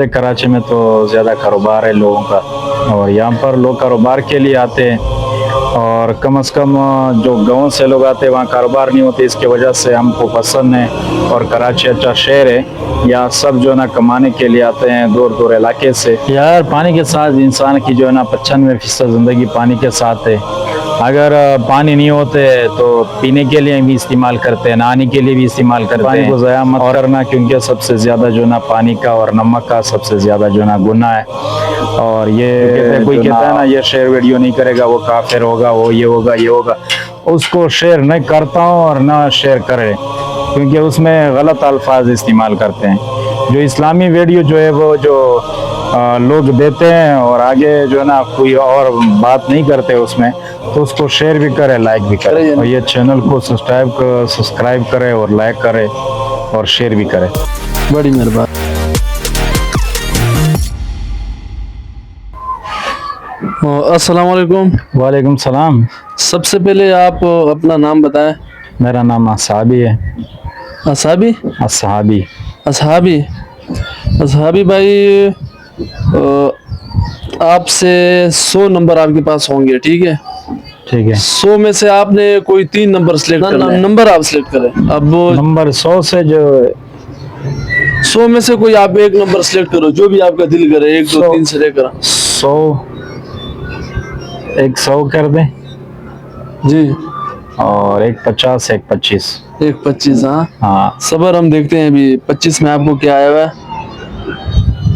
कराची में तो ज़्यादा कारोबार है लोगों का, और यहाँ पर लोग कारोबार के लिए आते हैं, और कम से कम जो गाँव से लोग आते हैं वहाँ कारोबार नहीं होते, इसके वजह से हमको पसंद है। और कराची अच्छा शहर है, यहाँ सब जो है ना कमाने के लिए आते हैं दूर दूर इलाके से। यार पानी के साथ इंसान की जो है ना 95% ज़िंदगी पानी के साथ है। अगर पानी नहीं होते तो पीने के लिए भी इस्तेमाल करते हैं, नहाने के लिए भी इस्तेमाल करते हैं। पानी को ज़ाया मत करना, क्योंकि सबसे ज़्यादा जो ना पानी का और नमक का सबसे ज़्यादा जो ना गुनाह है। और ये कोई कहता है ना ये शेयर वीडियो नहीं करेगा वो काफिर होगा, वो ये होगा ये होगा, उसको शेयर नहीं करता हूँ और ना शेयर करे, क्योंकि उसमें गलत अल्फाज इस्तेमाल करते हैं। जो इस्लामी वीडियो जो है वो जो लोग देते हैं और आगे जो है ना कोई और बात नहीं करते उसमें, तो उसको शेयर भी करे, लाइक भी करे, और ये चैनल को सब्सक्राइब करे और लाइक करे और शेयर भी करे। बड़ी मेहरबानी। अस्सलाम वालेकुम। वालेकुम सलाम। सबसे पहले आप अपना नाम बताएं। मेरा नाम असहाबी है। असहाबी असहाबी असहाबी असहाबी भाई, आपसे 100 नंबर आपके पास होंगे, ठीक है? ठीक है। 100 में से आपने कोई 3 नंबर सिलेक्ट करना है। नंबर आप सिलेक्ट करें। अब नंबर 100 से जो 100 में से कोई आप एक नंबर सिलेक्ट करो, जो भी आपका दिल करे, 1 2 3 से लेकर 100, एक 100 कर दें जी, और एक 50, एक 25। एक 25। हाँ सबर, हम देखते हैं अभी 25 में आपको क्या आया हुआ है।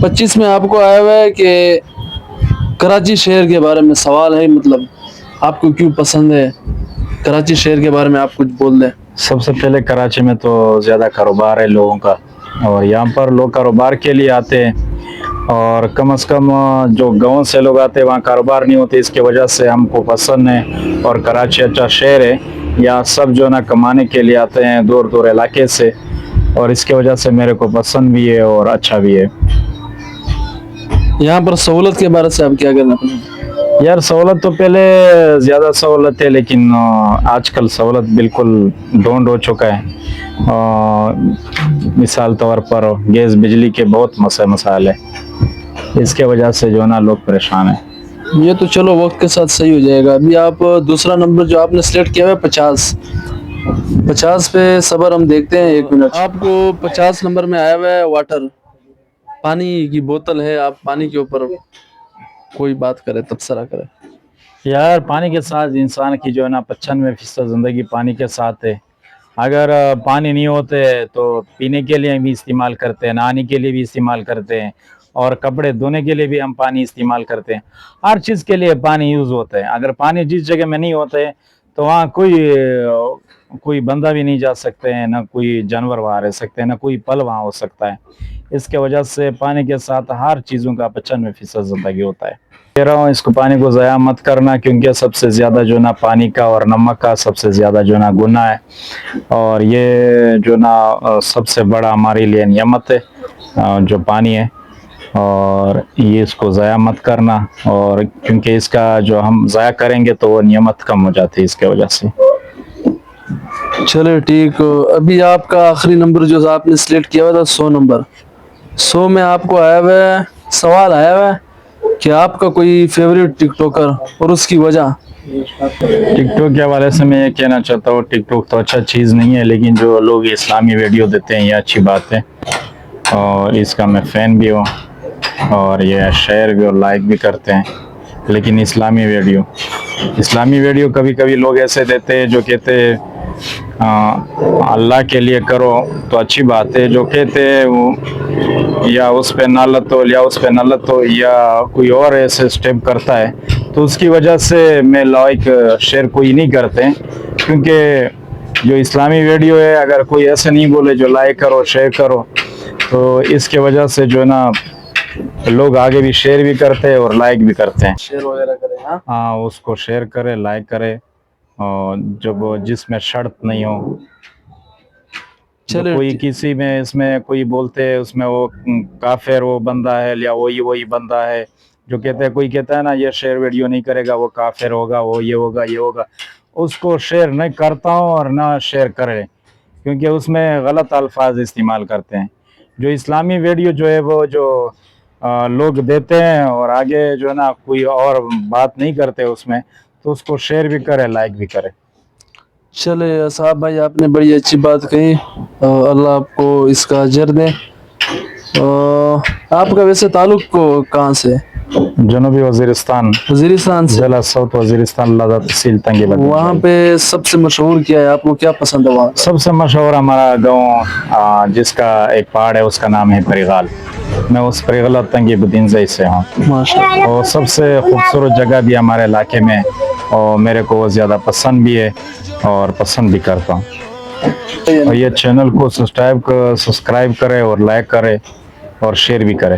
25 में आपको आया हुआ है कि कराची शहर के बारे में सवाल है, मतलब आपको क्यों पसंद है कराची शहर के बारे में, आप कुछ बोल दें। सबसे पहले कराची में तो ज़्यादा कारोबार है लोगों का, और यहाँ पर लोग कारोबार के लिए आते हैं, और कम से कम जो गाँव से लोग आते हैं वहाँ कारोबार नहीं होते, इसके वजह से हमको पसंद है। और कराची अच्छा शहर है, यहाँ सब जो ना कमाने के लिए आते हैं दूर दूर इलाके से, और इसके वजह से मेरे को पसंद भी है और अच्छा भी है। यहाँ पर सहूलत के बारे से आप क्या कहना पसंद? यार सहूलत तो पहले ज़्यादा सहूलत है, लेकिन आजकल सहूलत बिल्कुल ढूंढ हो चुका है। मिसाल तौर पर गैस बिजली के बहुत मसाइल है, इसके वजह से जो ना लोग परेशान हैं। ये तो चलो वक्त के साथ सही हो जाएगा। अभी आप दूसरा नंबर जो आपने सिलेक्ट किया है 50 पे सबर, हम देखते हैं 1 मिनट। आपको 50 नंबर में आया हुआ है वाटर, पानी की बोतल है। आप पानी के ऊपर कोई बात करे, तबसरा करे। यार पानी के साथ इंसान की जो है ना 95% ज़िंदगी पानी के साथ है। अगर पानी नहीं होते तो पीने के लिए भी इस्तेमाल करते हैं, नहाने के लिए भी इस्तेमाल करते हैं, और कपड़े धोने के लिए भी हम पानी इस्तेमाल करते हैं। हर चीज़ के लिए पानी यूज़ होता है। अगर पानी जिस जगह में नहीं होता है तो वहाँ कोई बंदा भी नहीं जा सकते हैं, ना कोई जानवर वहाँ रह सकते हैं, ना कोई पल वहाँ हो सकता है। इसके वजह से पानी के साथ हर चीज़ों का 95% ज़िंदगी होता है। कह रहा हूँ इसको पानी को ज़ाया मत करना, क्योंकि सबसे ज़्यादा जो ना पानी का और नमक का सबसे ज़्यादा जो ना गुनाह है। और ये जो ना सबसे बड़ा हमारे लिए नियमत है जो पानी है, और ये इसको ज़ाया मत करना, और क्योंकि इसका जो हम ज़ाया करेंगे तो वो नियमत कम हो जाती है इसके वजह से। चलो ठीक। अभी आपका आखिरी नंबर जो आपने सिलेक्ट किया हुआ था 100 नंबर, 100 में आपको आया हुआ है, सवाल आया हुआ है कि आपका कोई फेवरेट टिकटॉकर और उसकी वजह। टिकटॉक के हवाले से मैं ये कहना चाहता हूँ, टिकटॉक तो अच्छा चीज़ नहीं है, लेकिन जो लोग इस्लामी वीडियो देते हैं ये अच्छी बात है, और इसका मैं फ़ैन भी हूँ, और ये शेयर भी और लाइक भी करते हैं। लेकिन इस्लामी वीडियो कभी कभी लोग ऐसे देते हैं जो कहते हैं अल्लाह के लिए करो तो अच्छी बात है, जो कहते हैं वो या उस पे ना लतो या उस पे ना लतो या कोई और ऐसे स्टेप करता है, तो उसकी वजह से मैं लाइक शेयर कोई नहीं करते, क्योंकि जो इस्लामी वीडियो है अगर कोई ऐसे नहीं बोले जो लाइक करो शेयर करो, तो इसके वजह से जो ना लोग आगे भी शेयर भी करते हैं और लाइक भी करते हैं। शेयर वगैरह करें। हाँ उसको शेयर करे, लाइक करे, और जब जिसमें शर्त नहीं हो। चलो कोई किसी में इसमें कोई बोलते हैं उसमें वो काफिर वो बंदा है या वही बंदा है, जो कहते हैं, कोई कहता है ना ये शेयर वीडियो नहीं करेगा वो काफिर होगा, वो ये होगा, उसको शेयर नहीं करता हूँ और ना शेयर करे, क्योंकि उसमें गलत अल्फाज इस्तेमाल करते हैं। जो इस्लामी वीडियो जो है वो जो लोग देते हैं और आगे जो है ना कोई और बात नहीं करते उसमें, तो उसको शेयर भी करे, लाइक भी करे। चले साहब भाई, आपने बड़ी अच्छी बात कही, अल्लाह आपको इसका अजर दे। आपका वैसे ताल्लुक को कहाँ से? जनूबी वजीरिस्तान, वजीरिस्तान से। जिला साउथ वजीरिस्तान, लादा तहसील तंगी बदन। वहाँ पे सबसे मशहूर क्या है, आपको क्या पसंद है वहाँ? सबसे मशहूर हमारा गांव जिसका एक पहाड़ है उसका नाम है परिगाल। मैं उस परिगला तंगी बदीनजई से हूँ। माशाल्लाह। और सबसे खूबसूरत जगह भी हमारे इलाके में, और मेरे को ज़्यादा पसंद भी है और पसंद भी करता हूँ। और ये चैनल को सब्सक्राइब करे और लाइक करे और शेयर भी करे।